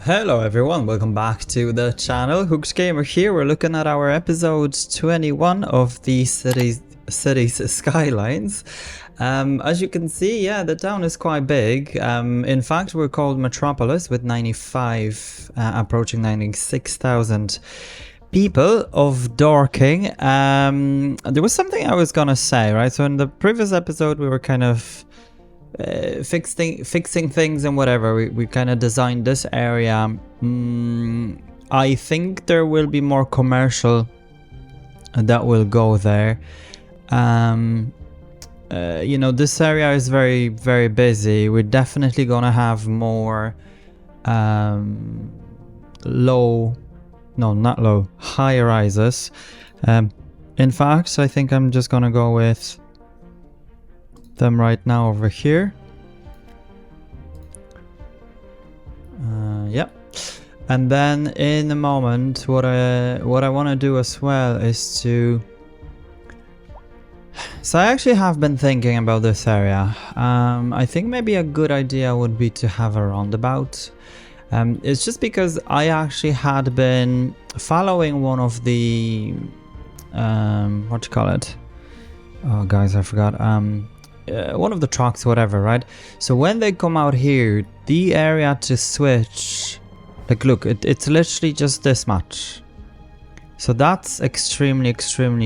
Hello everyone, welcome back to the channel. Hooked Gamer here. We're looking at our episode 21 of the cities Skylines. As you can see, yeah, the town is quite big. In fact, we're called Metropolis with 95, approaching 96,000 people of Dorking. There was something I was gonna say, right? So in the previous episode, we were kind of fixing things and whatever. We kind of designed this area. I think there will be more commercial that will go there. You know, this area is very, very busy. We're definitely gonna have more high rises. In fact, I think I'm just gonna go with them right now over here. Yep. And then in a moment, what I want to do as well is to... So I actually have been thinking about this area. I think maybe a good idea would be to have a roundabout. It's just because I actually had been following one of the... what do you call it? Oh, guys, I forgot. One of the trucks, whatever, right? So when they come out here, the area to switch, like, look, it's literally just this much. So that's extremely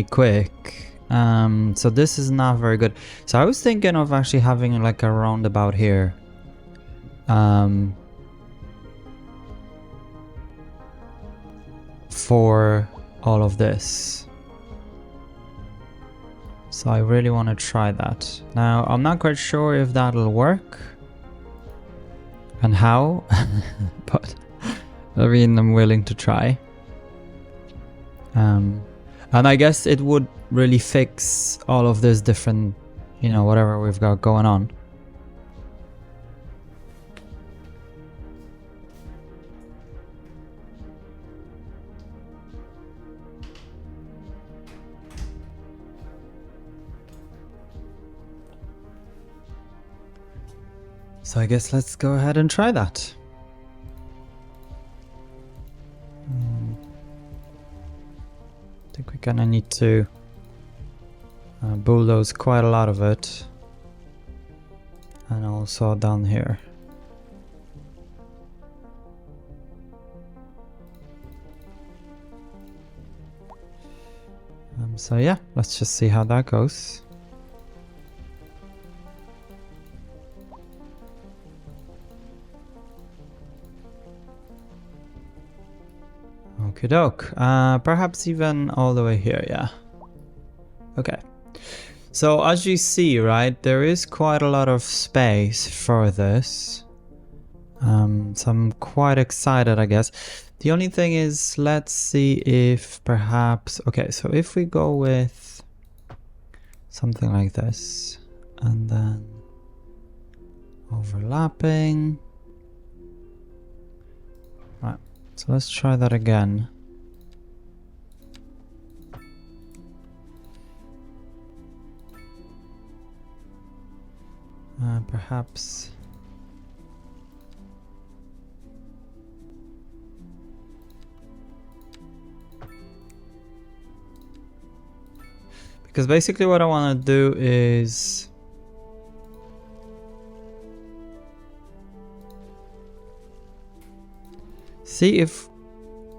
quick. So this is not very good. So I was thinking of actually having like a roundabout here. For all of this. So I really want to try that. Now, I'm not quite sure if that'll work and how, but I mean, I'm willing to try. And I guess it would really fix all of this different, you know, whatever we've got going on. So I guess let's go ahead and try that. I think we kind of need to bulldoze quite a lot of it. And also down here. So yeah, let's just see how that goes. Okie doke. Perhaps even all the way here, yeah. Okay. So as you see, right, there is quite a lot of space for this. So I'm quite excited, I guess. The only thing is, let's see if perhaps... Okay, so if we go with something like this, and then overlapping... Right. So let's try that again. Perhaps... Because basically what I want to do is... see if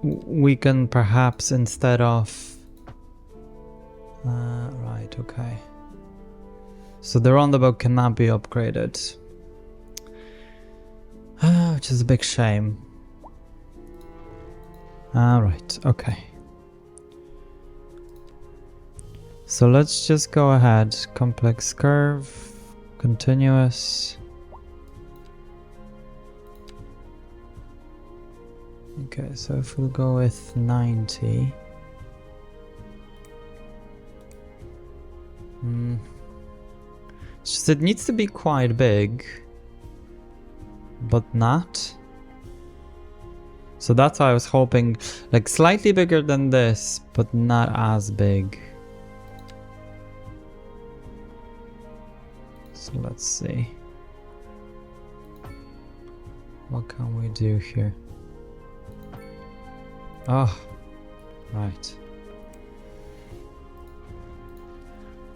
we can perhaps instead of... right, okay. So the roundabout cannot be upgraded. Which is a big shame. Alright, okay. So let's just go ahead. Complex curve, continuous. Okay, so if we'll go with 90. It's just it needs to be quite big, but not. So that's why I was hoping, like, slightly bigger than this, but not as big. So let's see. What can we do here? Oh, right.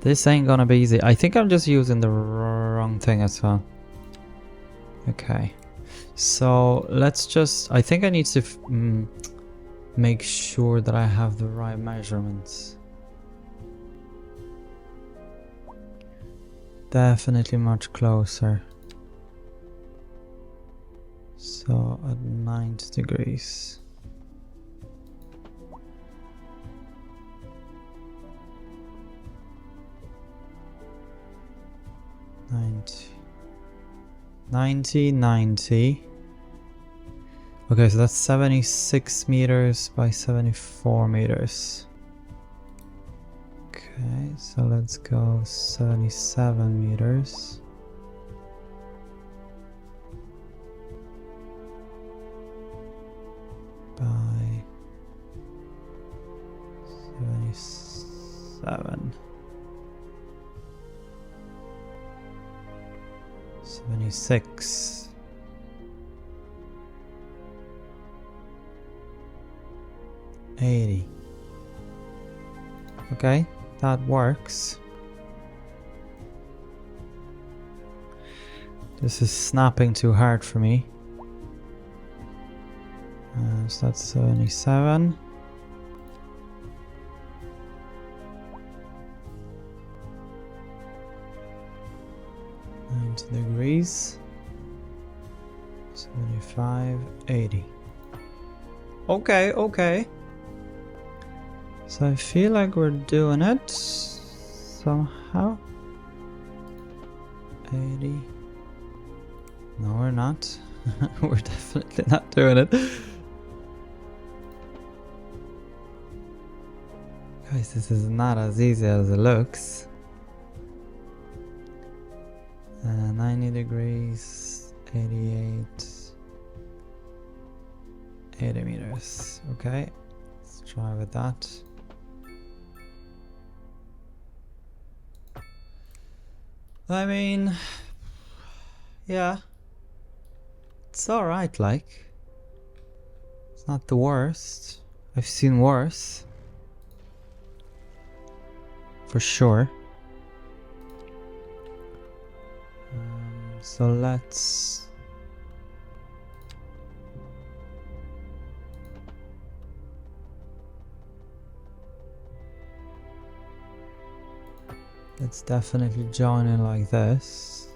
This ain't gonna be easy. I think I'm just using the wrong thing as well. Okay. So let's just... I think I need to make sure that I have the right measurements. Definitely much closer. So at 90 degrees. 90. Okay, so that's 76 meters by 74 meters. Okay, so let's go 77 meters. By 77. 76. Okay, that works. This is snapping too hard for me. So that's 77. Degrees. 75, 80. Okay. So I feel like we're doing it somehow. 80. No, we're not. We're definitely not doing it. Guys, this is not as easy as it looks. 90 degrees, 88, 80 meters. Okay, let's try with that. I mean, yeah, it's alright, like. It's not the worst. I've seen worse. For sure. So let's definitely join in like this.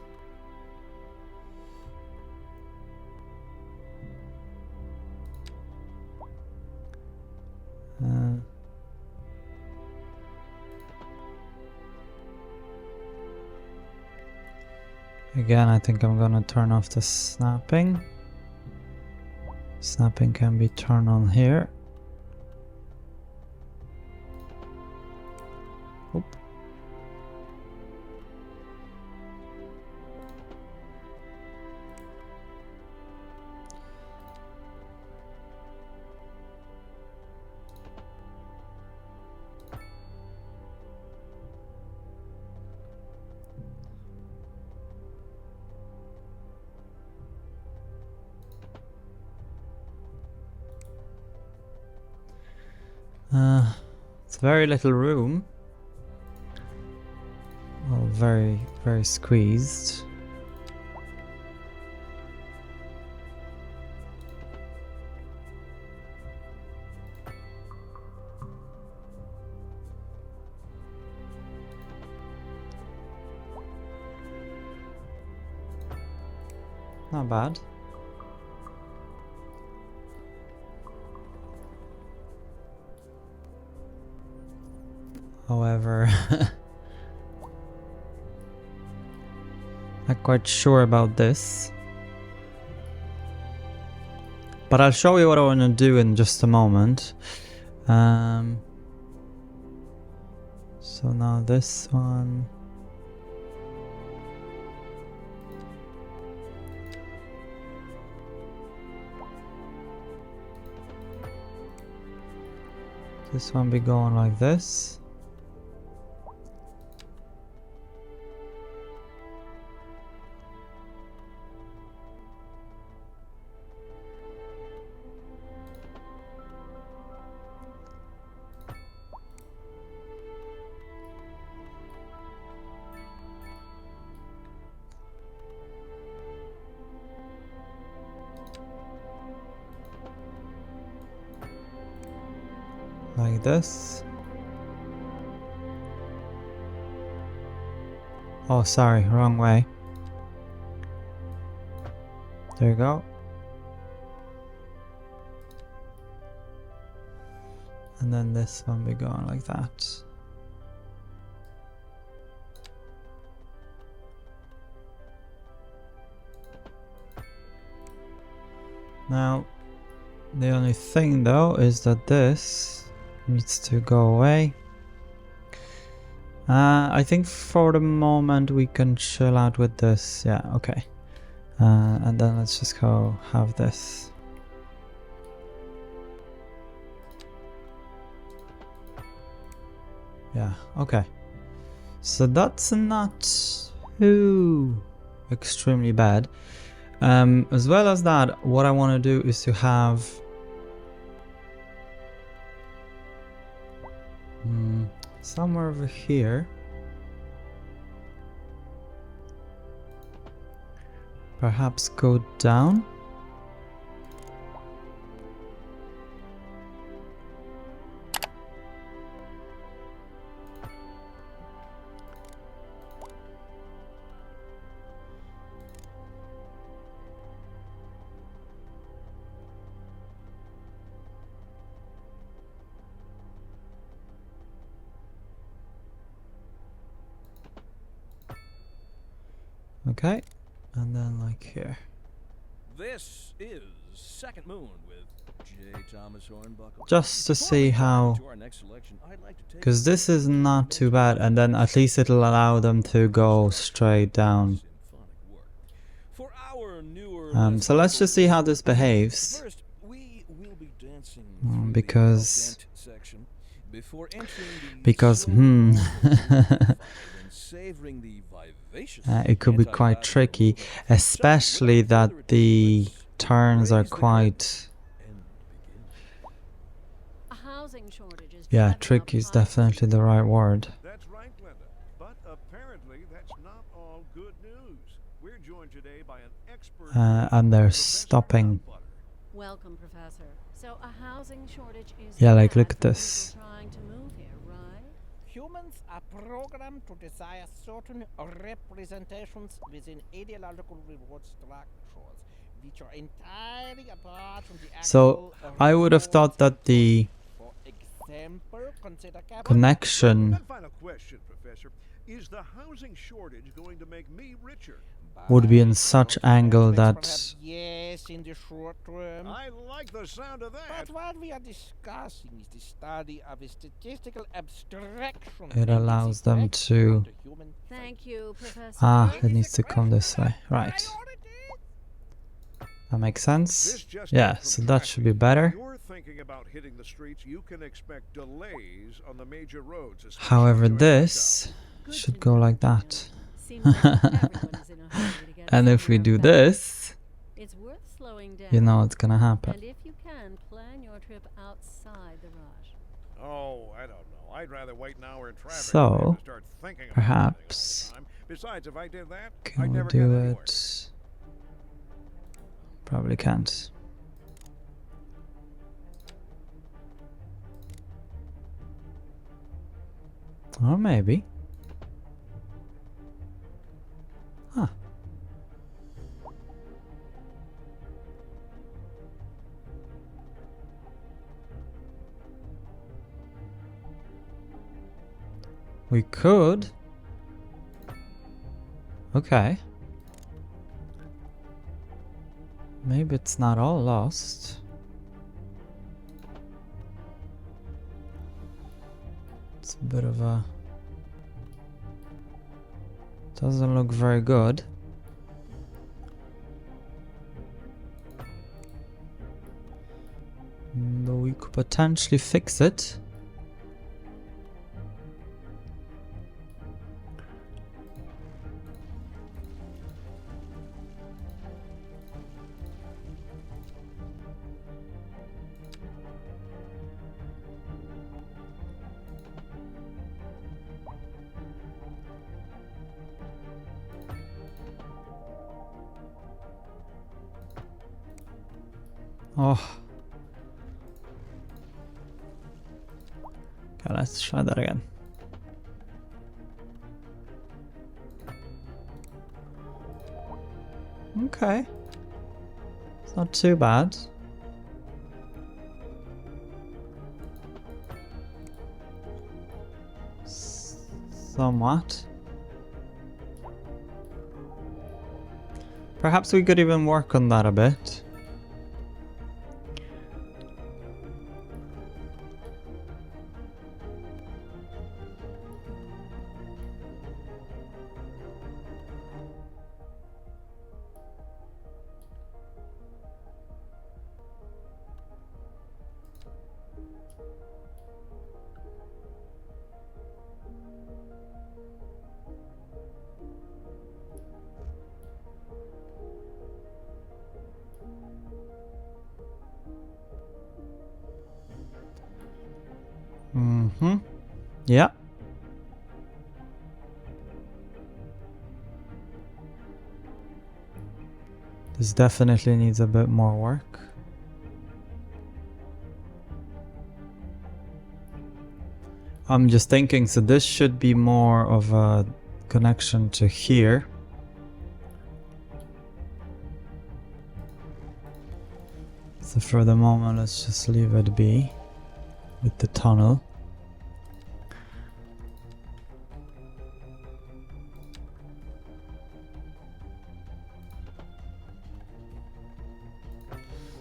Again, I think I'm gonna turn off the snapping. Snapping can be turned on here. Oop. It's very little room. Well, very, very squeezed. Not bad. However, not quite sure about this. But I'll show you what I want to do in just a moment. So now this one. This one be going like this. like this. Oh, sorry, wrong way. There you go. And then this one be going like that. Now, the only thing though is that this needs to go away. I think for the moment we can chill out with this. Yeah, okay. And then let's just go have this. Yeah, okay. So that's not too extremely bad. As well as that, what I want to do is to have somewhere over here. Perhaps go down. Okay, and then like here. This is Second Moon with J. Thomas Hornbuckle. Just to see how, because this is not too bad, and then at least it'll allow them to go straight down. So let's just see how this behaves. Because it could be quite tricky, especially that the turns are quite... Yeah, tricky is definitely the right word. That's right, Glenda. But apparently that's not all good news. We're joined today by an expert and they're stopping. Welcome, Professor. So a housing shortage is Yeah, like look at this. trying to move here, right? Humans are programmed to desire certain representations within ideological reward structures, which are entirely apart from the So I would have thought that the connection One final question, Professor. Is the housing shortage going to make me richer? would be in such angle that yes, in the short term. I like the sound of that. But what we are discussing is the study of a statistical abstraction. it allows them to... Thank you, Professor. Ah, it needs to come this way. Right. That makes sense. Yeah, so that should be better. You're thinking about hitting the streets, you can expect delays on the major roads. However, this should go like that. Seems like everyone's in a hurry to get And if we somewhere do fast. this, It's worth slowing down. you know what's gonna happen. And if you can, plan your trip outside the rush. Oh, I don't know. I'd rather wait an hour in traffic So, than to start thinking about perhaps, anything all the time. Besides, if I did that, I'd can we never do get anywhere. it? Probably can't. Or maybe. Huh. We could. Okay. Maybe it's not all lost. It's a bit of a... Doesn't look very good. But we could potentially fix it. Oh. Okay, let's try that again. Okay. It's not too bad. Somewhat. Perhaps we could even work on that a bit. Mm-hmm. Yeah. This definitely needs a bit more work. I'm just thinking, so this should be more of a connection to here. So for the moment, let's just leave it be with the tunnel.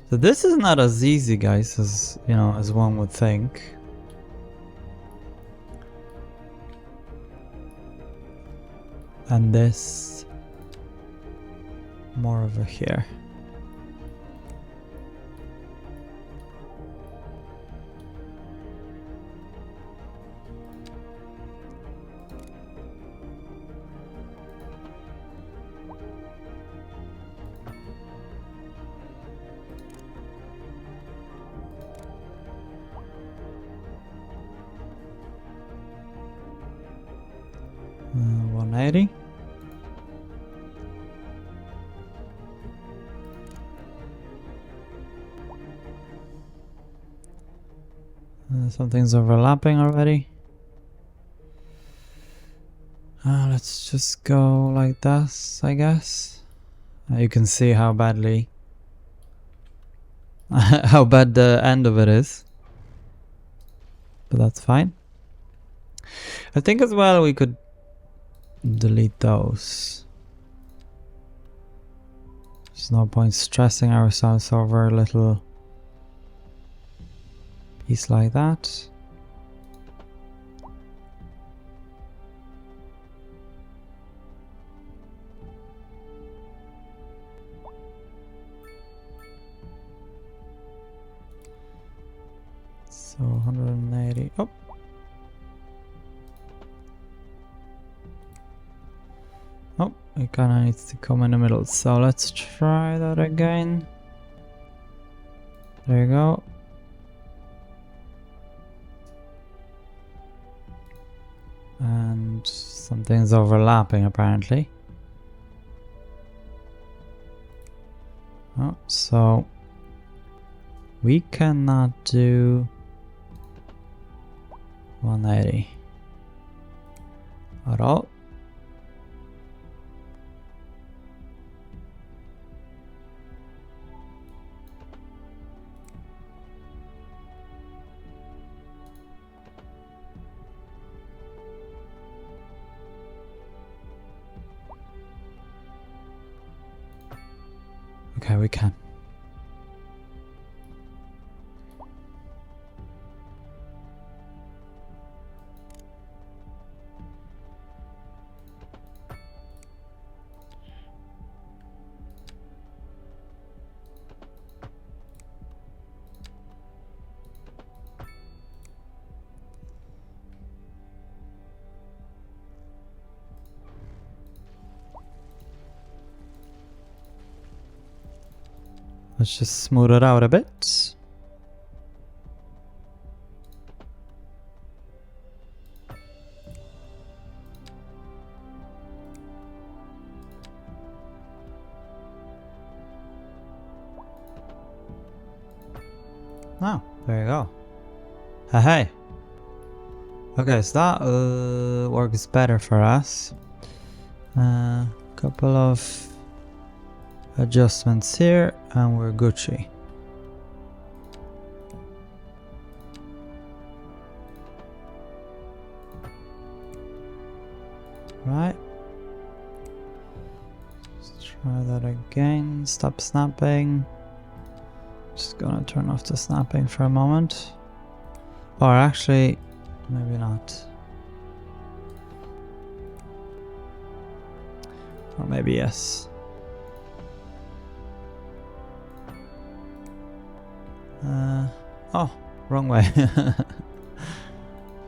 So this is not as easy, guys, as you know, as one would think. And this more over here. Uh, 180. Something's overlapping already. Let's just go like this, I guess. You can see how badly how bad the end of it is, but that's fine. I think as well we could delete those. There's no point stressing ourselves over a little piece like that. So 180. Oh. Oh, it kind of needs to come in the middle. So let's try that again. There you go. And something's overlapping apparently. Oh, so we cannot do 180 at all. Okay, we can. Let's just smooth it out a bit. Oh, there you go. Hey. Okay, so that works better for us. Couple of adjustments here and we're Gucci. Right. Let's try that again. Stop snapping. Just gonna turn off the snapping for a moment. Or actually, maybe not. Or maybe yes. Oh, wrong way.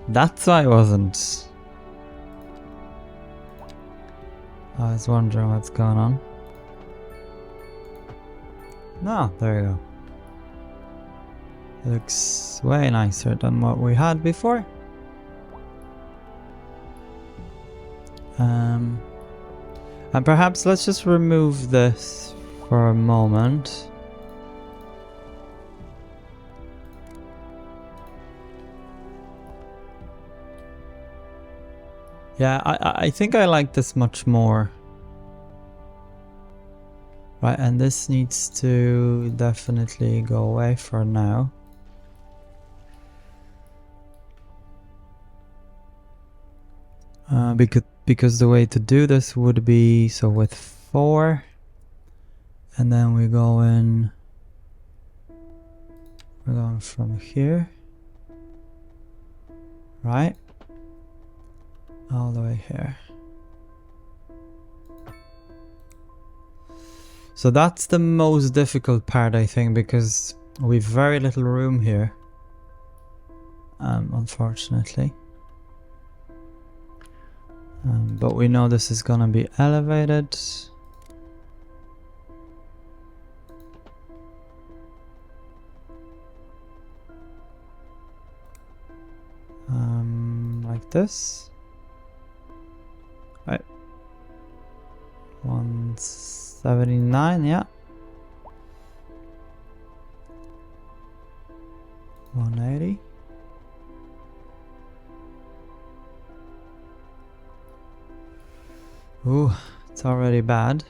That's why I wasn't. I was wondering what's going on. No, there you go. It looks way nicer than what we had before. And perhaps let's just remove this for a moment. Yeah, I think I like this much more. Right, and this needs to definitely go away for now. Because the way to do this would be so with 4, and then we go in. We're going from here, right, all the way here. So that's the most difficult part, I think, because we've very little room here, unfortunately. But we know this is gonna be elevated. Like this. Right. 179, yeah. 180. Ooh, it's already bad.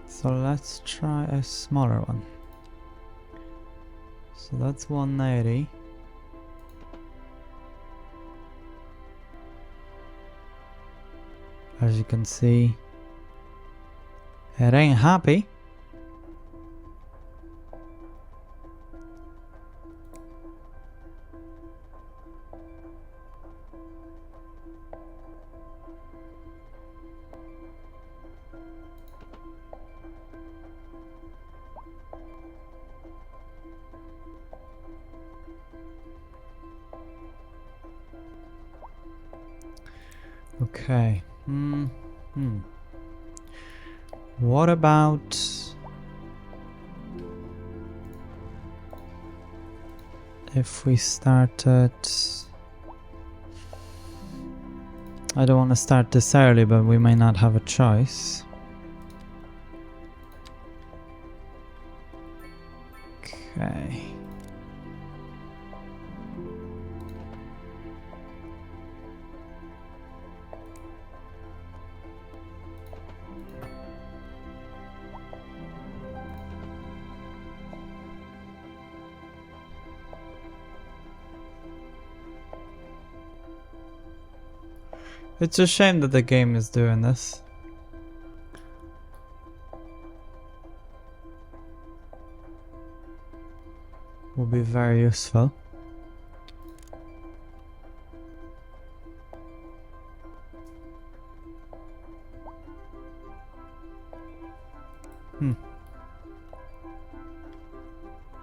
So let's try a smaller one. So that's 180. As you can see, it ain't happy. Okay. What about if we started? I don't want to start this early, but we may not have a choice. Okay. It's a shame that the game is doing this. Will be very useful.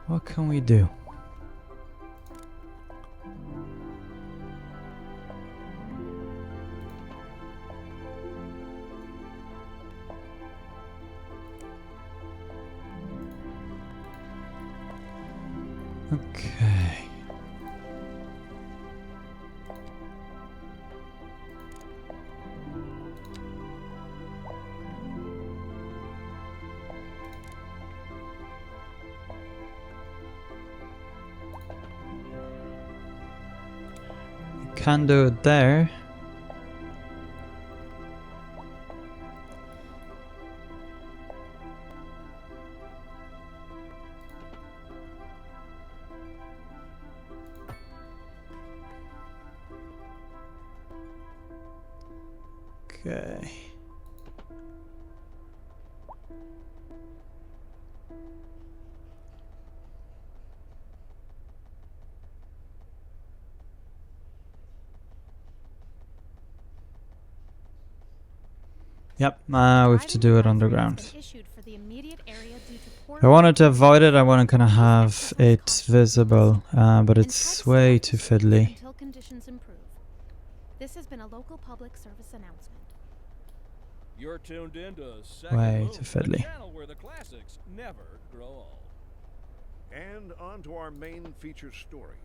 What can we do? Okay. can do it there. Okay. Yep, we have to do it underground. I wanted to avoid it, I want to kind of have it visible, but it's way too fiddly. Until conditions improve. This has been a local public service announcement. You're tuned into Second Way Moon, too the fiddly. channel where the classics never grow old. And on to our main feature story.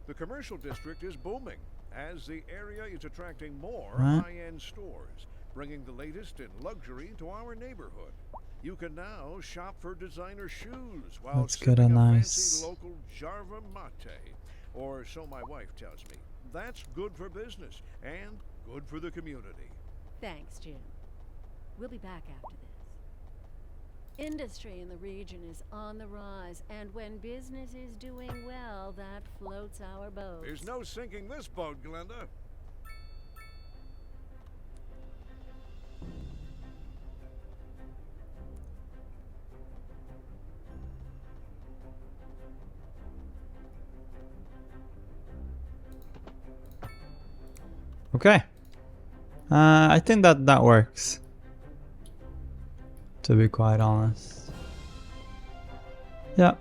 The commercial district is booming as the area is attracting more Right. high-end stores, bringing the latest in luxury to our neighborhood. You can now shop for designer shoes while Let's get sipping a a nice- fancy local Jarva mate, or so my wife tells me. That's good for business and good for the community. Thanks, Jim. We'll be back after this. Industry in the region is on the rise, and when business is doing well, that floats our boat. There's no sinking this boat, Glenda. Okay. I think that works. To be quite honest. Yeah.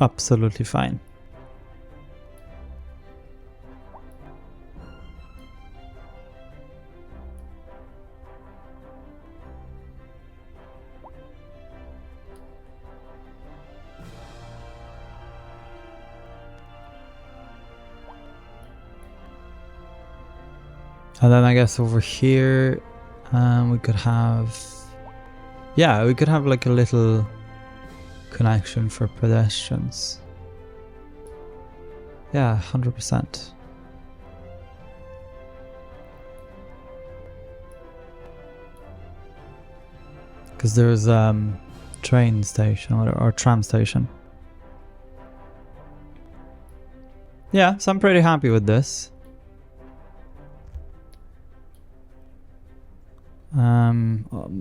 Absolutely fine. And then I guess over here we could have, yeah, we could have like a little connection for pedestrians. Yeah, 100%. Because there's train station or tram station. Yeah, so I'm pretty happy with this.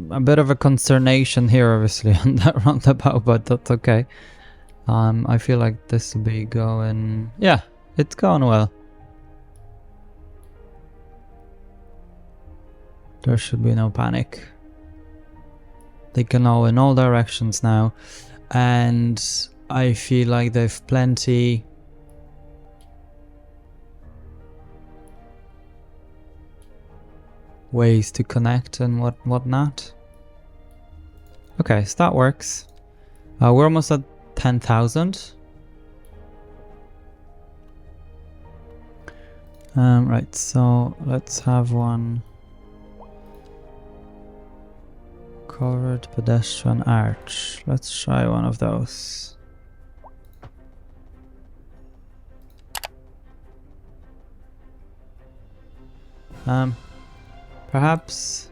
A bit of a consternation here, obviously, on that roundabout, but that's okay. I feel like this will be going... Yeah, it's going well. There should be no panic. They can go in all directions now, and I feel like they've plenty... ways to connect and whatnot. Okay, so that works. We're almost at 10,000. Right, so let's have one covered pedestrian arch. Let's try one of those. Perhaps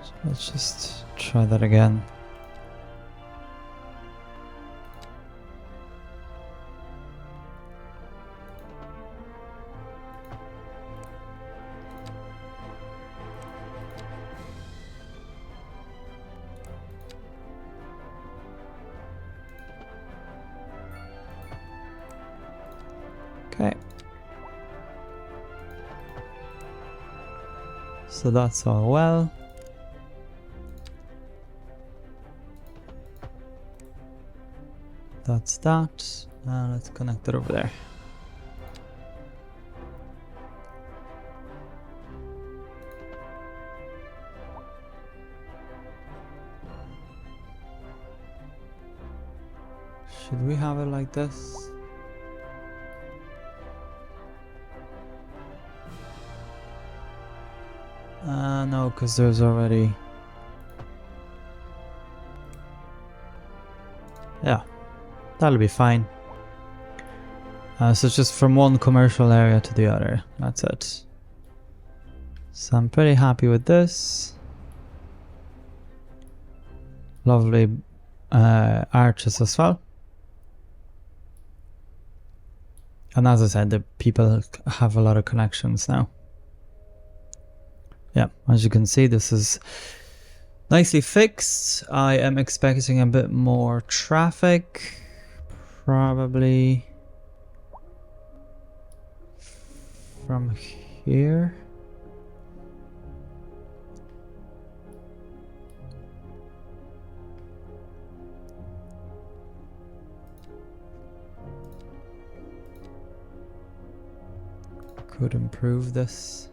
so let's just try that again. Okay. So that's all well. That's that. Let's connect it over there. Should we have it like this? No, because there's already... Yeah, that'll be fine. So it's just from one commercial area to the other. That's it. So I'm pretty happy with this. Lovely arches as well. And as I said, the people have a lot of connections now. Yeah, as you can see, this is nicely fixed. I am expecting a bit more traffic. Probably from here. Could improve this.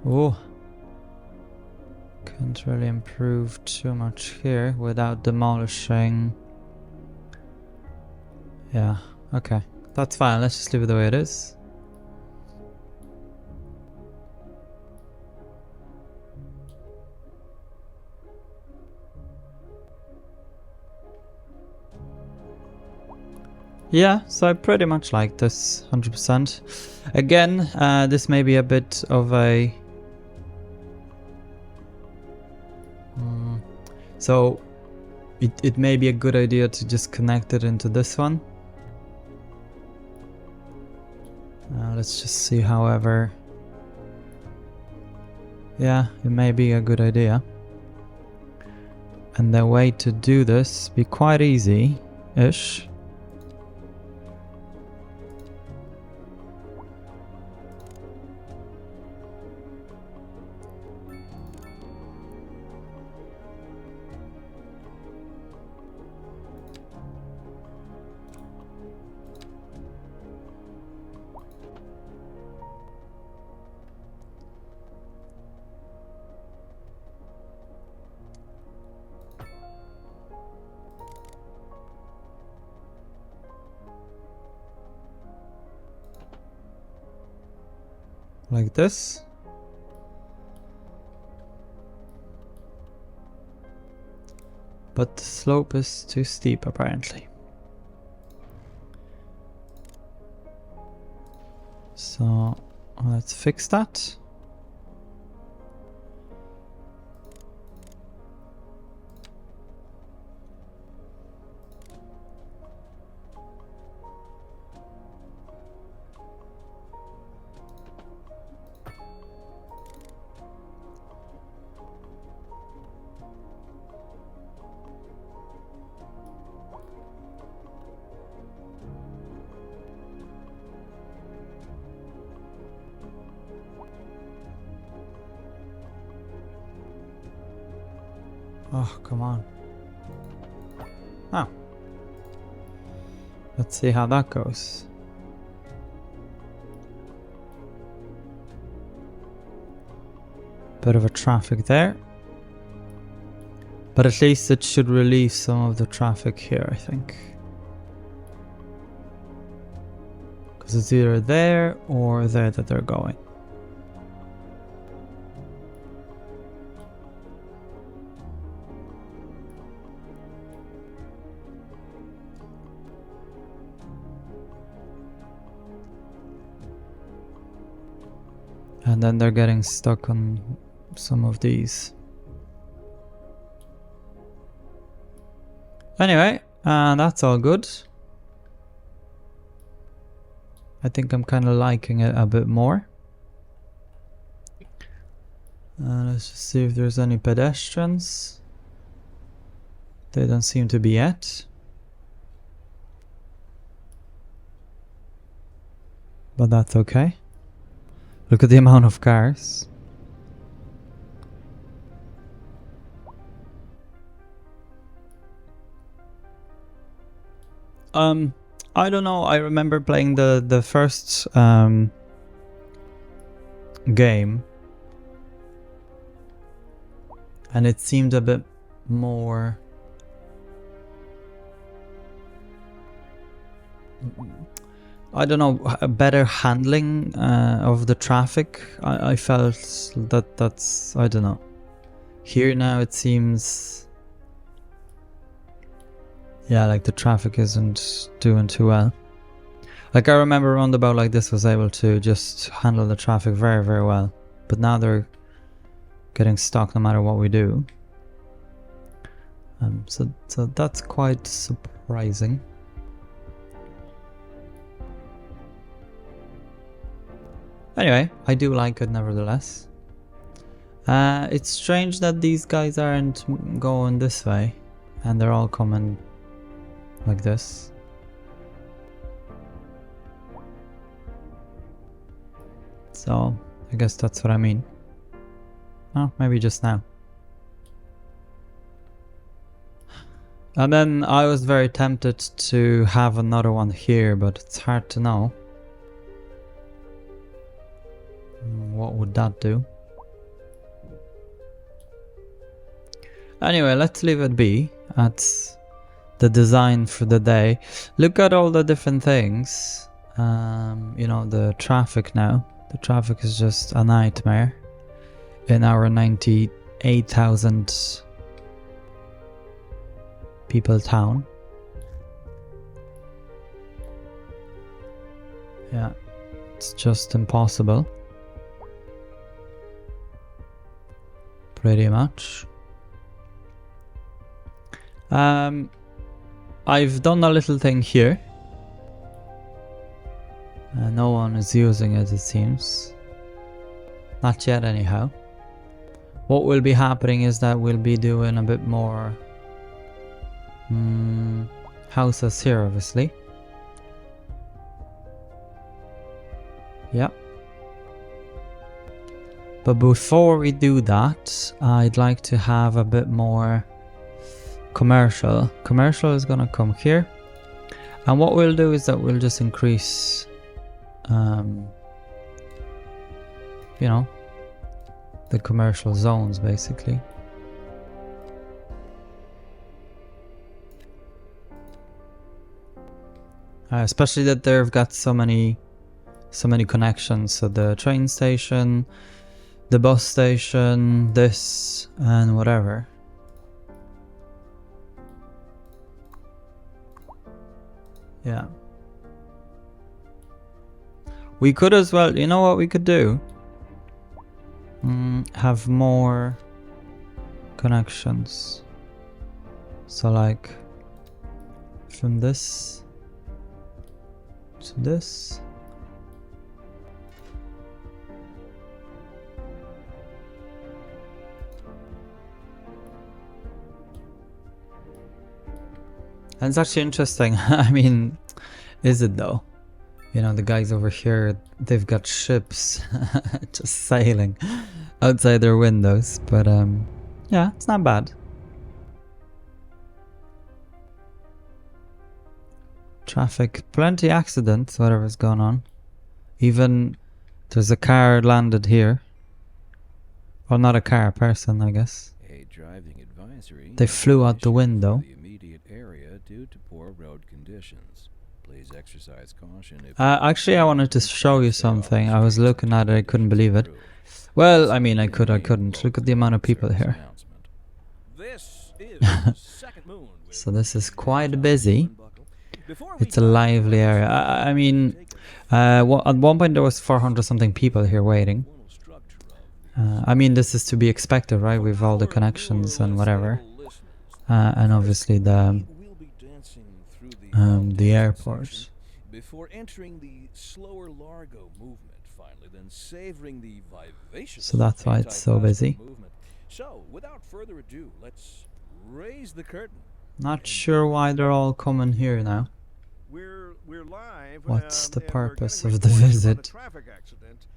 Oh, can't really improve too much here without demolishing. Yeah, okay. That's fine, let's just leave it the way it is. Yeah, so I pretty much like this, 100%. Again, this may be a bit of a... So, it may be a good idea to just connect it into this one. Let's just see, however. Yeah, it may be a good idea. And the way to do this be quite easy-ish. Like this. But the slope is too steep apparently. So let's fix that. Oh, come on. Oh. Let's see how that goes. Bit of a traffic there. But at least it should relieve some of the traffic here, I think. Because it's either there or there that they're going. And then they're getting stuck on some of these. Anyway, that's all good. I think I'm kind of liking it a bit more. Let's just see if there's any pedestrians. They don't seem to be yet. But that's okay. Look at the amount of cars. I don't know. I remember playing the first game. And it seemed a bit more... I don't know, a better handling of the traffic. I felt that's... I don't know. Here now it seems... Yeah, like the traffic isn't doing too well. Like I remember roundabout like this was able to just handle the traffic very, very well. But now they're getting stuck no matter what we do. So that's quite surprising. Anyway, I do like it nevertheless. It's strange that these guys aren't going this way and they're all coming like this. So, I guess that's what I mean. Oh, maybe just now. And then I was very tempted to have another one here, but it's hard to know. What would that do? Anyway, let's leave it be. That's the design for the day. Look at all the different things. You know, the traffic now. The traffic is just a nightmare in our 98,000 people town. Yeah, it's just impossible. Pretty much. I've done a little thing here. No one is using it, it seems. Not yet anyhow. What will be happening is that we'll be doing a bit more houses here, obviously. Yep. But before we do that, I'd like to have a bit more commercial. Commercial is gonna come here. And what we'll do is that we'll just increase you know, the commercial zones basically. Especially that they've got so many connections. So the train station, the bus station, this and whatever. Yeah. We could as well, you know what we could do? Have more connections. So like from this to this. And it's actually interesting. I mean, is it though? You know, the guys over here, they've got ships just sailing outside their windows. But yeah, it's not bad. Traffic, plenty accidents, whatever's going on. Even there's a car landed here. Well, not a car, a person, I guess. A driving advisory. They flew out the window. The immediate area due to poor road conditions. Please exercise caution. Actually, I wanted to show you something. I was looking at it, I couldn't believe it. Well, I mean, I couldn't. Look at the amount of people here. This is second moon. So this is quite busy. It's a lively area. I mean, at one point there was 400 something people here waiting. I mean, this is to be expected, right? With all the connections and whatever. And obviously the airport. Before entering the slower Largo movement, finally, then savoring the vivacious. So that's why it's so busy. Movement. So, without further ado, let's raise the curtain. Not sure why they're all coming here now. We're live. What's the and we're purpose getting of the reports about a visit? traffic accident,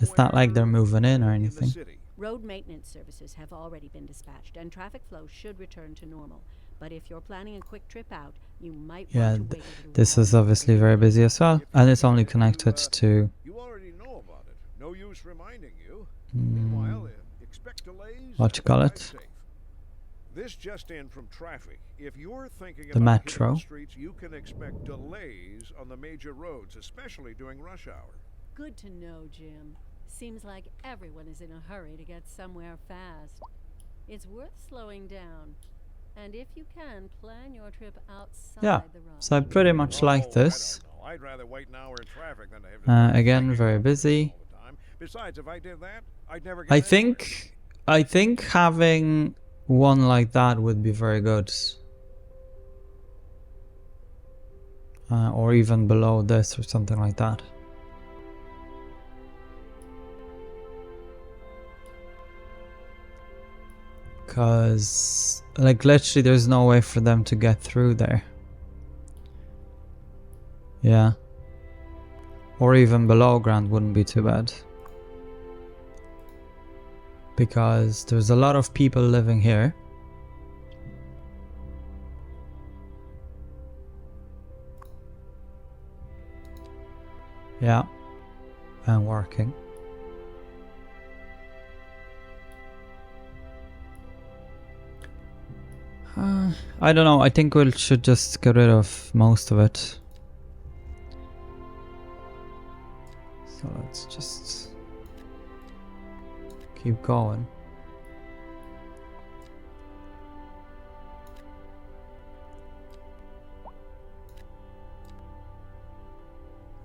It's not like they're moving in or in the anything. city. Road maintenance services have already been dispatched, and traffic flow should return to normal. But if you're planning a quick trip out, you might Yeah, want to wait a little this while. is obviously very busy as well. And it's only connected to You already know about it. No No use reminding you. Meanwhile, expect delays. What you and call drive it? safe. This just in from traffic. If you're thinking The about metro. hitting the streets, you can expect delays on the major roads, especially during rush hour. Good to know, Jim. Seems like everyone is in a hurry to get somewhere fast. It's worth slowing down. And if you can, plan your trip outside Yeah, the rush. so I pretty much like Oh, this. I don't know. I'd rather wait an hour in traffic than to have to drive Again, second very all busy. the time. Besides, if I did that, I'd never get I anywhere. think having one like that would be very good. Or even below this or something like that. Because, like, literally there's no way for them to get through there. Yeah. Or even below ground wouldn't be too bad. Because there's a lot of people living here. Yeah. And working. I don't know, I think we should just get rid of most of it. So let's just keep going.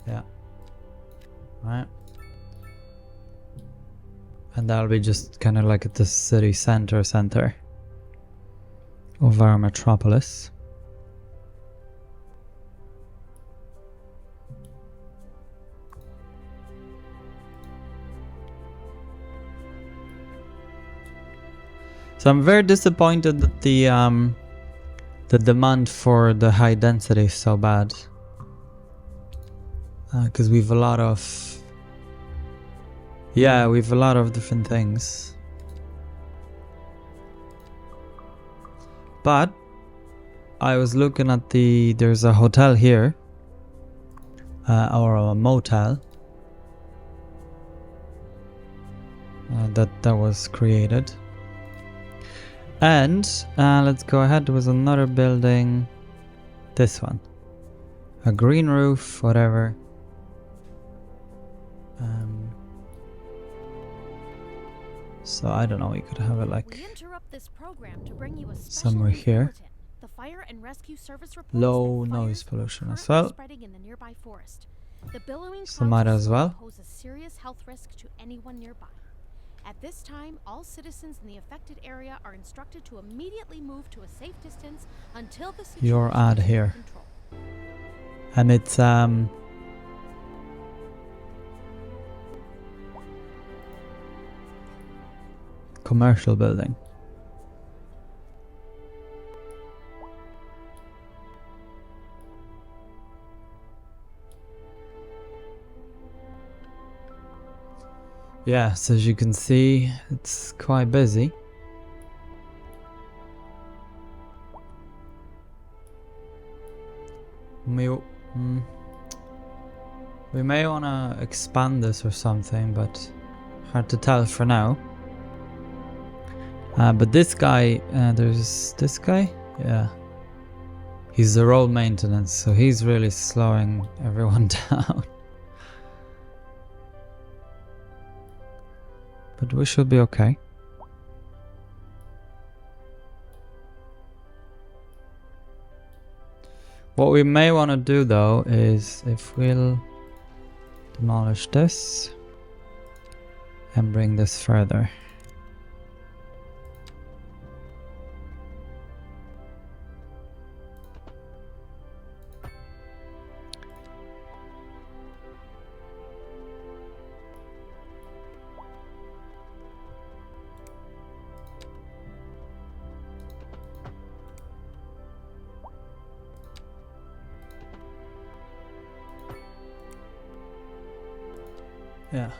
Yeah. Right. And that'll be just kind of like at the city center of our metropolis. So I'm very disappointed that the demand for the high density is so bad. Because we've a lot of... Yeah, we've a lot of different things. But I was looking at there's a hotel here. Or a motel. That was created. And let's go ahead. There was another building. This one. A green roof, whatever. So I don't know, we could have it like We interrupt this program to bring you a special somewhere here. bulletin. The Fire and Rescue Service reports Low that noise fires are pollution as currently well. spreading in the nearby forest. The billowing So clouds might of as smoke well. pose a serious health risk to anyone nearby. At this time, all citizens in the affected area are instructed to immediately move to a safe distance until the situation Your ad is under here. control. And it's commercial building. Yes, as you can see, it's quite busy. We may want to expand this or something, but hard to tell for now. But this guy, there's this guy? Yeah. He's the road maintenance, so he's really slowing everyone down. But we should be okay. What we may want to do though is if we'll demolish this and bring this further. Yeah,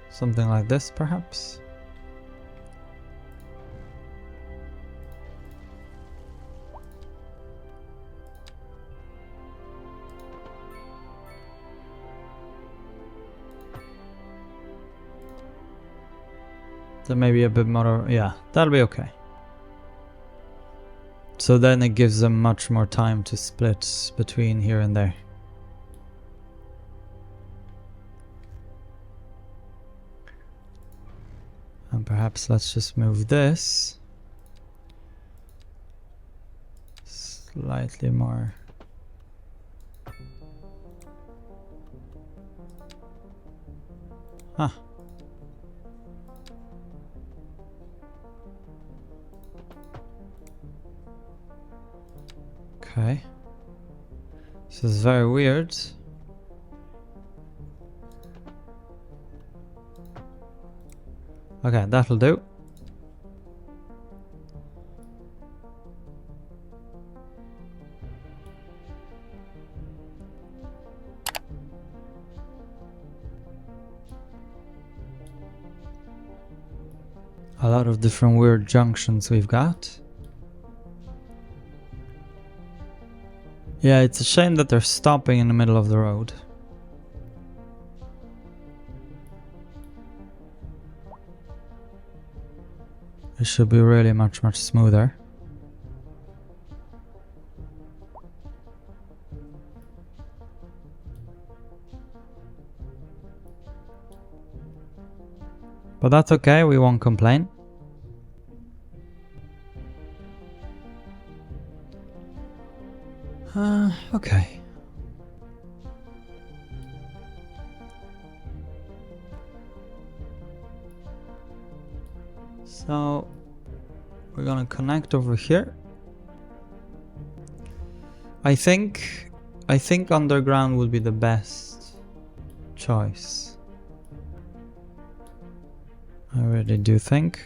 something like this perhaps. Then maybe a bit more, yeah, that'll be okay. So then it gives them much more time to split between here and there. And perhaps let's just move this slightly more. Huh. Okay. This is very weird. Okay, that'll do. A lot of different weird junctions we've got. Yeah, it's a shame that they're stopping in the middle of the road. It should be really much smoother. But that's okay, we won't complain. Okay. So we're gonna connect over here. I think underground would be the best choice. I really do think.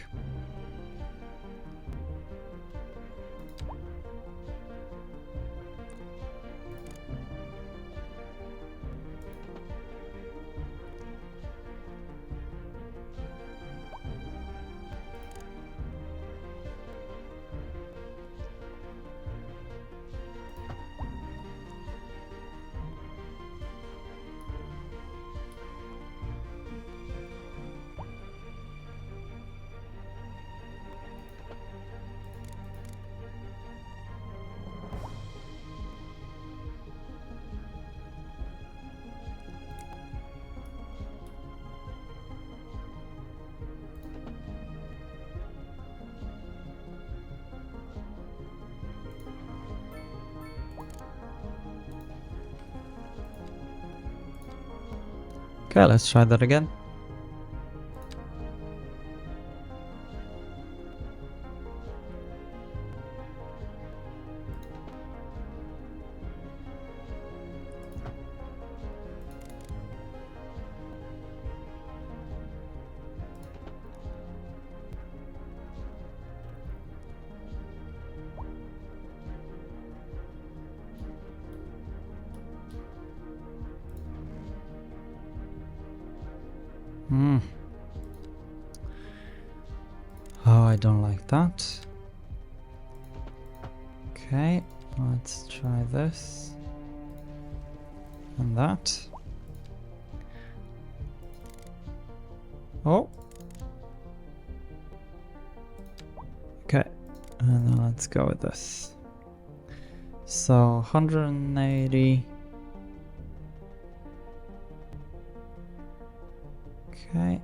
Okay, let's try that again. Oh, I don't like that. Okay, let's try this. And that. Oh. Okay, and then let's go with this. So 180. Okay.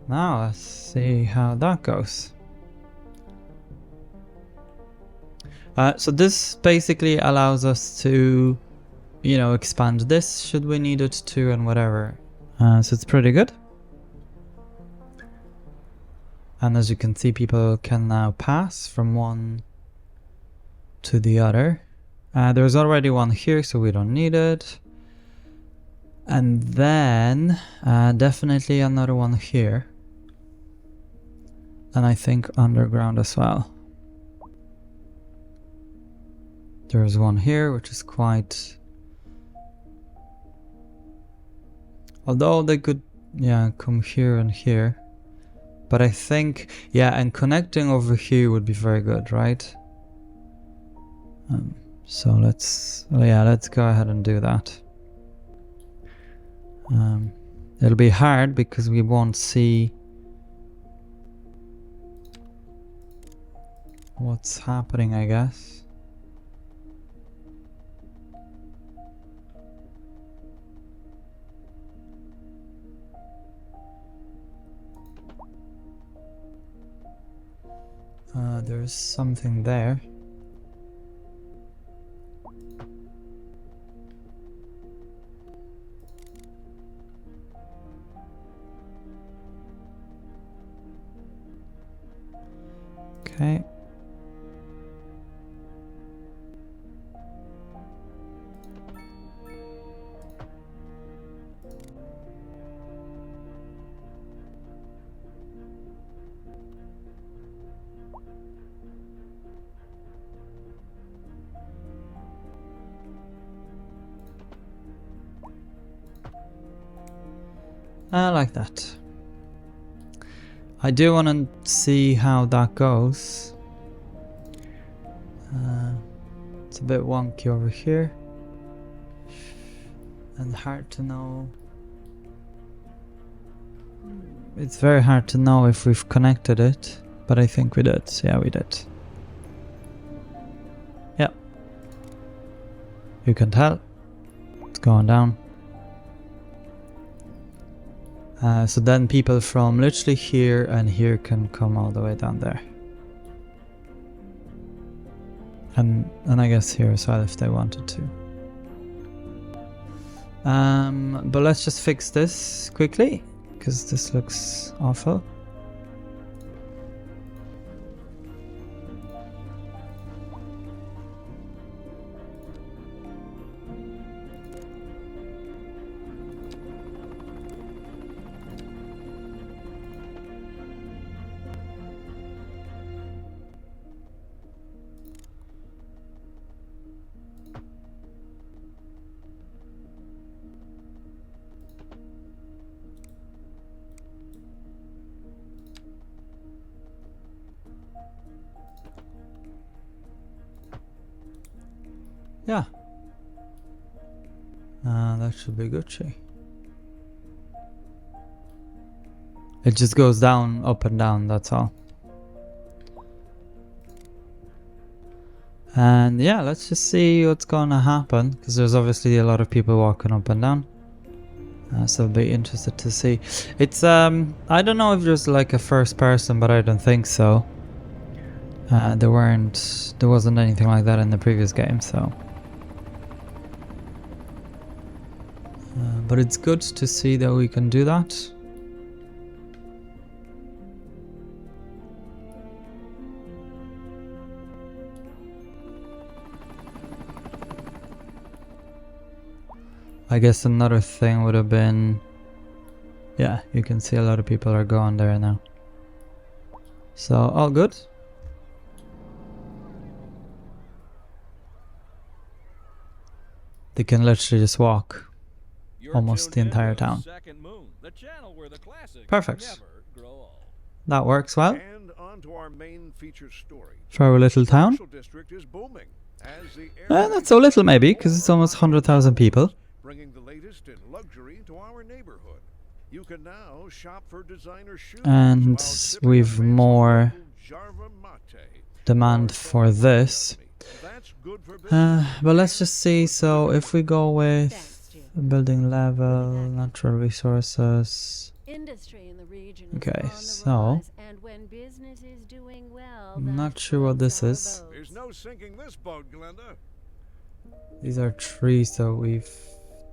Now let's see how that goes. So this basically allows us to, you know, expand this should we need it to and whatever. So it's pretty good. And as you can see, people can now pass from one to the other. There's already one here, so we don't need it. And then definitely another one here. And I think underground as well. There's one here, which is quite... Although they could, yeah, come here and here. But I think, yeah, and connecting over here would be very good, right? So let's go ahead and do that. It'll be hard because we won't see what's happening, I guess. There's something there. Okay. I like that. I do want to see how that goes. It's a bit wonky over here. And hard to know. It's very hard to know if we've connected it, but I think we did. Yeah, we did. Yeah. You can tell. It's going down. So then people from literally here and here can come all the way down there. And I guess here as well if they wanted to. But let's just fix this quickly, because this looks awful. Yeah. That should be Gucci. It just goes down, up and down, that's all. And yeah, let's just see what's gonna happen, because there's obviously a lot of people walking up and down. So I'll be interested to see. It's, I don't know if there's like a first person, but I don't think so. There wasn't anything like that in the previous game, so. But it's good to see that we can do that. I guess another thing would have been, yeah, you can see a lot of people are going there now. So all good. They can literally just walk almost the entire town. Perfect. That works well And on to our main feature story. for our little town. Commercial district is booming as the area Not so little maybe, because it's almost 100,000 people. bringing the latest in luxury to our neighborhood. You can now shop for designer shoes And while sipping we've a fancy more local Jarva mate. demand for this. That's good for business. But let's just see. So if we go with Thanks, Jim. building level, natural resources. Industry in the region is Okay, on the so rise, and when business is doing well, I'm that not sure what this floats is. our There's boats. no sinking this boat, Glenda. These are trees that we've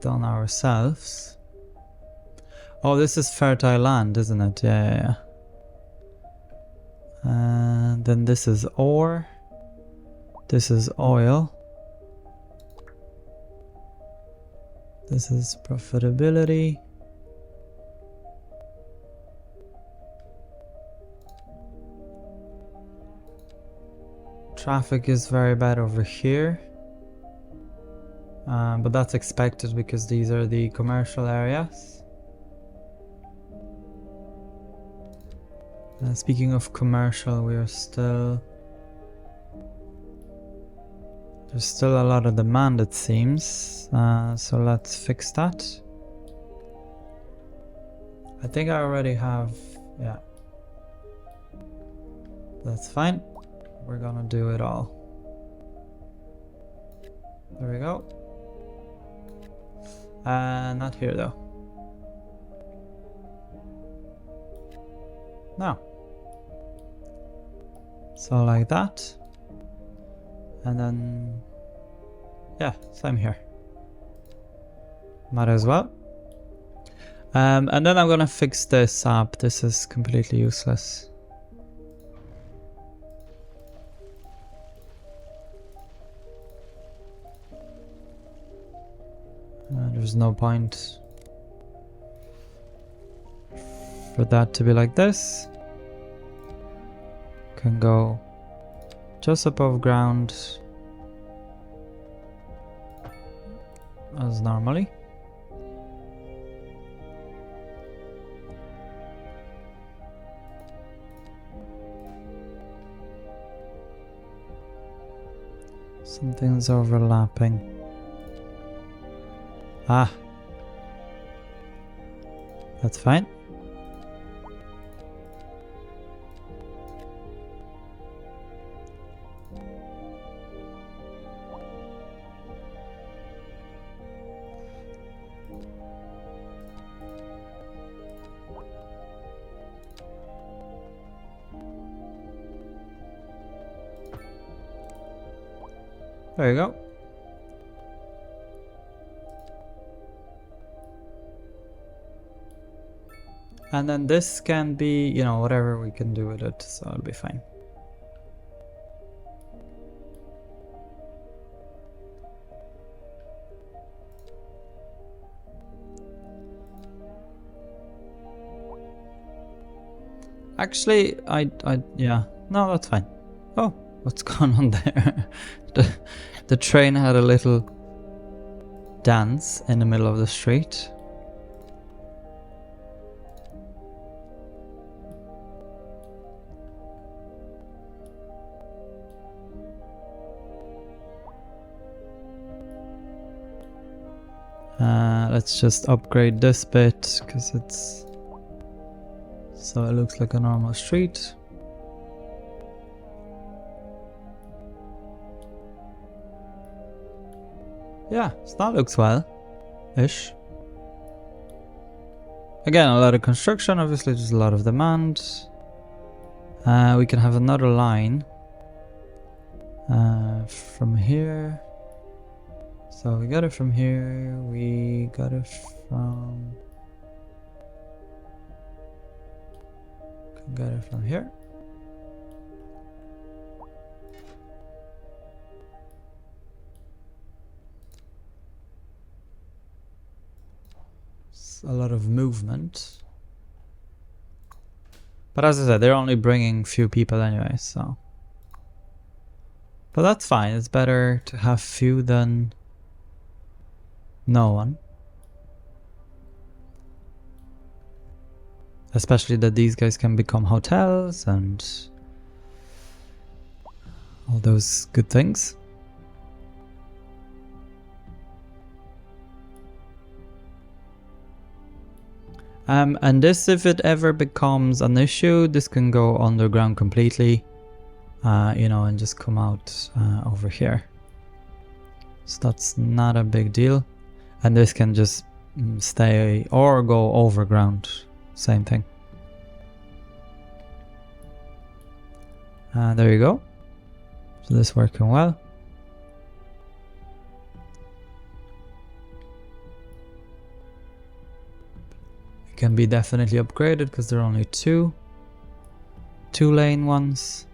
done ourselves. Oh, this is fertile land, isn't it? Yeah. And then this is ore. This is oil. This is profitability. Traffic is very bad over here. But that's expected because these are the commercial areas. Speaking of commercial, there's still a lot of demand, it seems. So let's fix that. I think I already have, yeah. That's fine. We're gonna do it all. There we go. Not here though. No. So like that. And then, yeah, same here. Might as well. And then I'm gonna fix this up. This is completely useless. There's no point for that to be like this. Can go just above ground as normally. Something's overlapping. Ah, that's fine. There you go. And then this can be, you know, whatever we can do with it, so it'll be fine. Actually, yeah, no, that's fine. Oh, what's going on there? The train had a little dance in the middle of the street. Let's just upgrade this bit because it's so it looks like a normal street. Yeah, so that looks well-ish. Again, a lot of construction, obviously there's a lot of demand. We can have another line from here. So we got it from here, we got it from... Got it from here. It's a lot of movement. But as I said, they're only bringing few people anyway, so... But that's fine, it's better to have few than no one. Especially that these guys can become hotels and all those good things. And this, if it ever becomes an issue, this can go underground completely, you know, and just come out over here. So that's not a big deal. And this can just stay or go overground. Same thing. There you go. So this working well. It can be definitely upgraded because there are only two lane ones.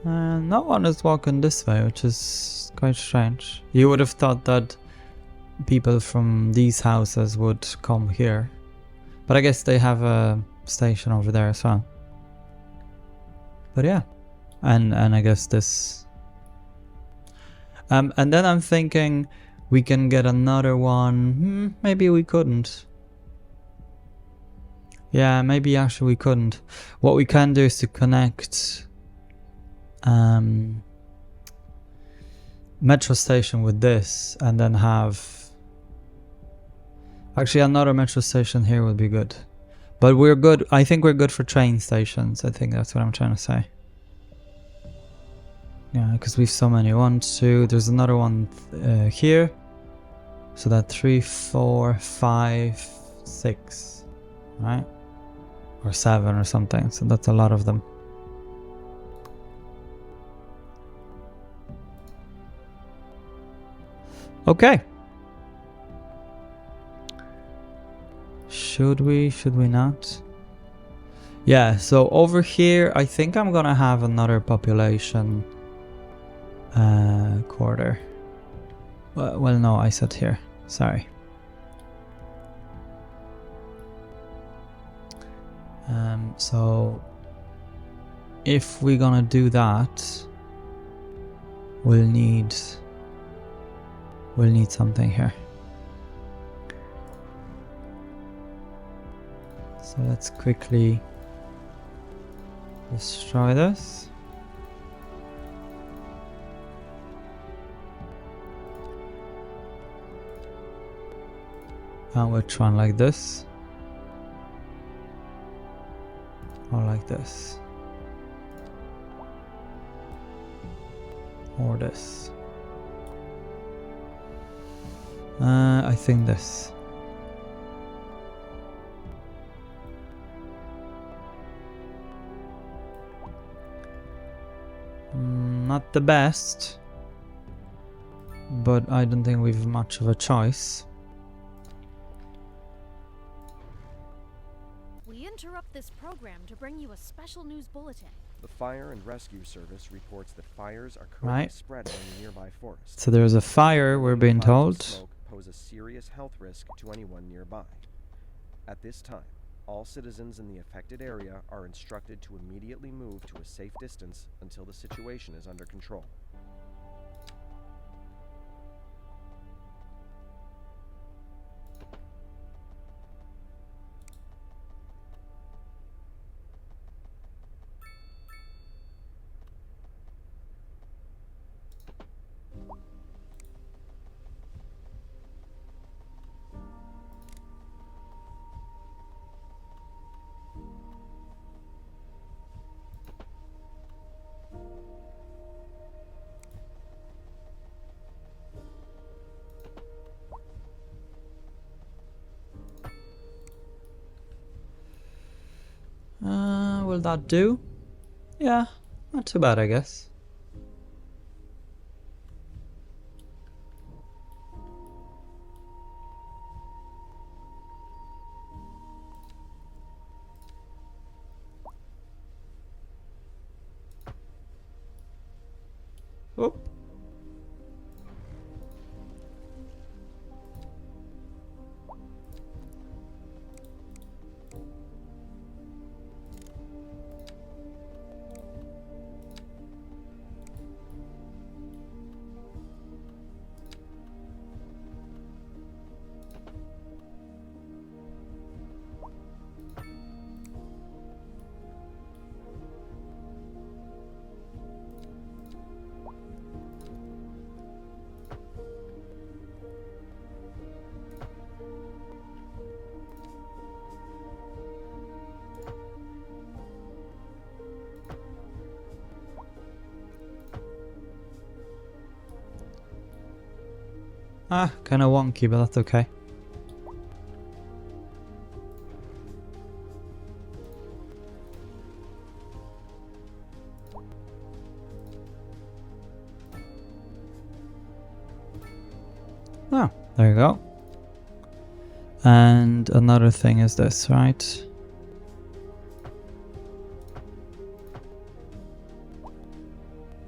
No one is walking this way, which is quite strange. You would have thought that people from these houses would come here. But I guess they have a station over there as well. But yeah. And I guess this... and then I'm thinking We can get another one. Maybe we couldn't. Yeah, maybe actually we couldn't. What we can do is to connect metro station with this and then have... Actually, another metro station here would be good. But we're good. I think we're good for train stations. I think that's what I'm trying to say. Yeah, because we've so many. 1, 2. There's another one here. So that 3, 4, 5, 6. Right? Or 7 or something. So that's a lot of them. Okay. Should we? Should we not? Yeah, so over here, I think I'm gonna have another population quarter. Well, no, I said here. Sorry. So if we're gonna do that, we'll need something here. So let's quickly destroy this. And we'll try like this. Or like this. Or this. I think this. Not the best, but I don't think we've much of a choice. We interrupt this program to bring you a special news bulletin. The Fire and Rescue Service reports that fires are currently spreading in the nearby forest. So there's a fire, we're being Clouds of told. smoke pose a serious health risk to anyone nearby. At this time, all citizens in the affected area are instructed to immediately move to a safe distance until the situation is under control. Will that do? Yeah, not too bad, I guess. Oh. Kinda wonky, but that's okay. Oh, there you go. And another thing is this, right?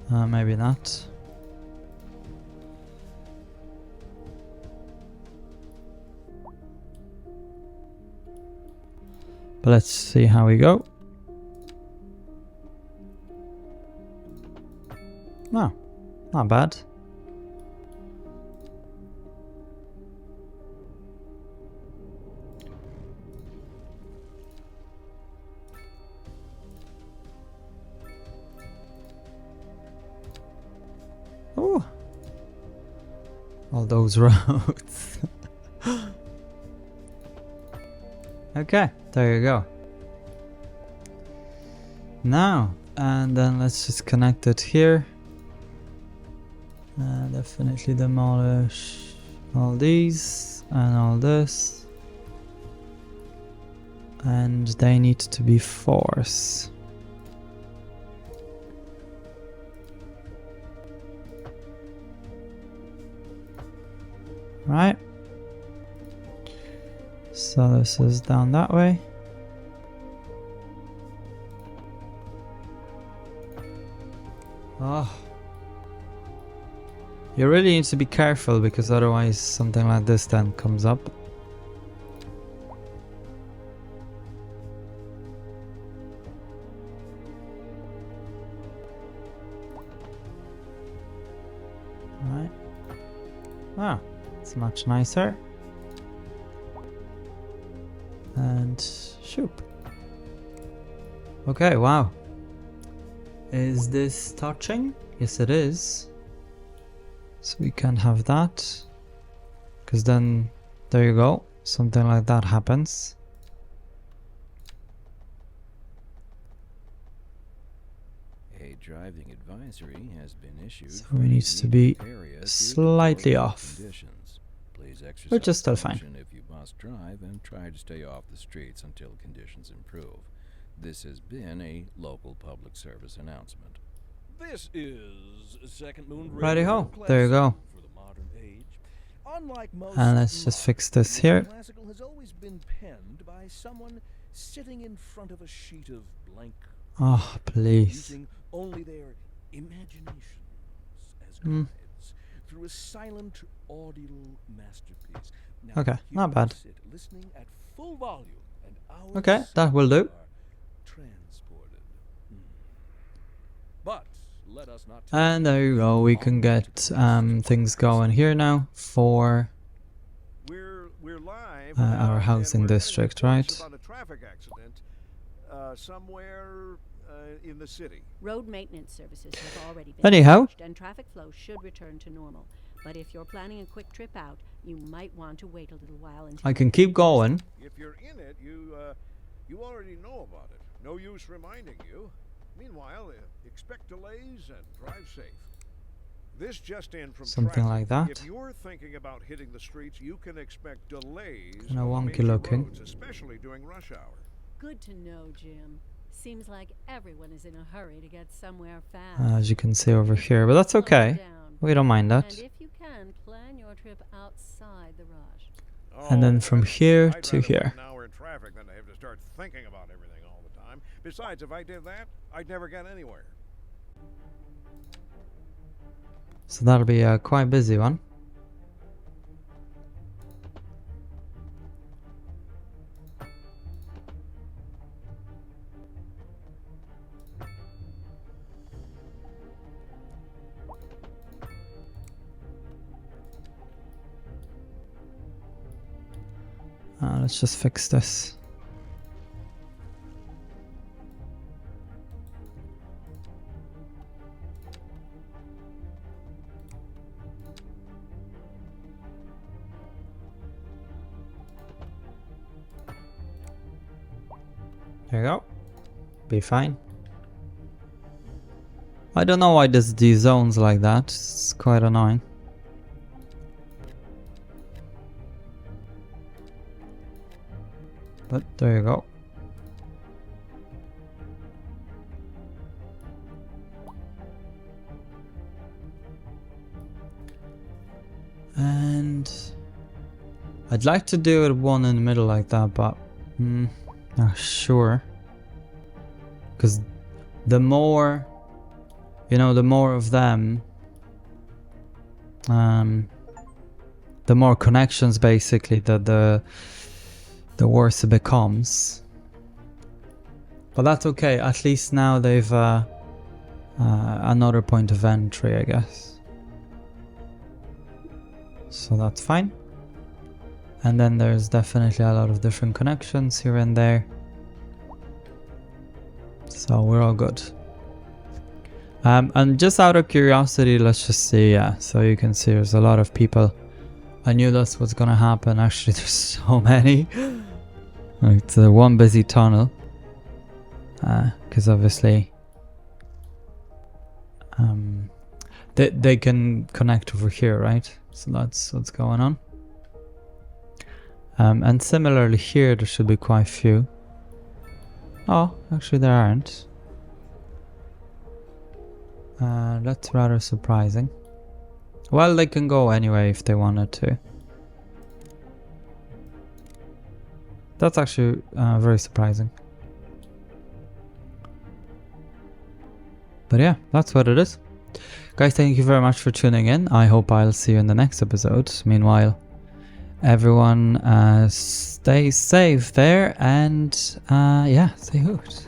Maybe not. But let's see how we go. No, not bad. Ooh. All those roads. Okay, there you go. Now, and then let's just connect it here. Definitely demolish all these and all this. And they need to be force. Right. So this is down that way. Oh. You really need to be careful because otherwise something like this then comes up. Right. Ah, it's much nicer. And shoop. Okay, wow. Is this touching? Yes, it is. So we can have that. Because then, there you go. Something like that happens. A driving advisory has been issued. So for we need to be slightly off. Please exercise Which is still fine. caution if you must drive and try to stay off the streets until conditions improve. This has been a local public service announcement. This is Second Moon Righty-ho, Radio, there you go. classic for the modern age. Unlike most And let's just fix this novels, here. classical has always been penned by someone sitting in front of a sheet of blank Oh, please. using only their imaginations as Mm. guides through a silent audible masterpiece. Now, Okay, here not we bad. sit listening at full volume, and our Okay, that will do. senses are transported. But let us not And there you go, we can get things going here now for We're live. our and housing we're getting district, reports right? About a traffic accident somewhere in the city. Road maintenance services have already been Anyhow. arranged, and traffic flow should return to normal. But if you're planning a quick trip out, you might want to wait a little while until I can keep going. If you're in it, you already know about it. No use reminding you. Meanwhile, expect delays and drive safe. This just in from Something traffic. like that. If you're thinking about hitting the streets, you can expect delays Kinda on wonky major looking. roads, especially during rush hour. Good to know, Jim. Seems like everyone is in a hurry to get somewhere fast. As you can see over here, but that's Slow okay. down. We don't mind that. And if you can, plan your trip outside the rush. And then from here I'd to rather here. wait an hour in traffic than to have to start thinking about everything all the time. Besides, if I did that, I'd never get anywhere. So that'll be a quite busy one. Let's just fix this. There you go. Be fine. I don't know why there's these zones like that. It's quite annoying. But there you go. And I'd like to do it one in the middle like that, but not sure. Because the more, you know, the more of them, the more connections basically that the worse it becomes. But that's okay, at least now they've another point of entry, I guess. So that's fine. And then there's definitely a lot of different connections here and there. So we're all good. And just out of curiosity, let's just see. Yeah, so you can see there's a lot of people. I knew that's what's gonna happen. Actually, there's so many. It's one busy tunnel. Because obviously they can connect over here, right? So that's what's going on. And similarly here, there should be quite a few. Oh, actually there aren't. That's rather surprising. Well, they can go anyway if they wanted to. That's actually very surprising. But yeah, that's what it is. Guys, thank you very much for tuning in. I hope I'll see you in the next episode. Meanwhile, everyone stay safe there and yeah, stay hooked.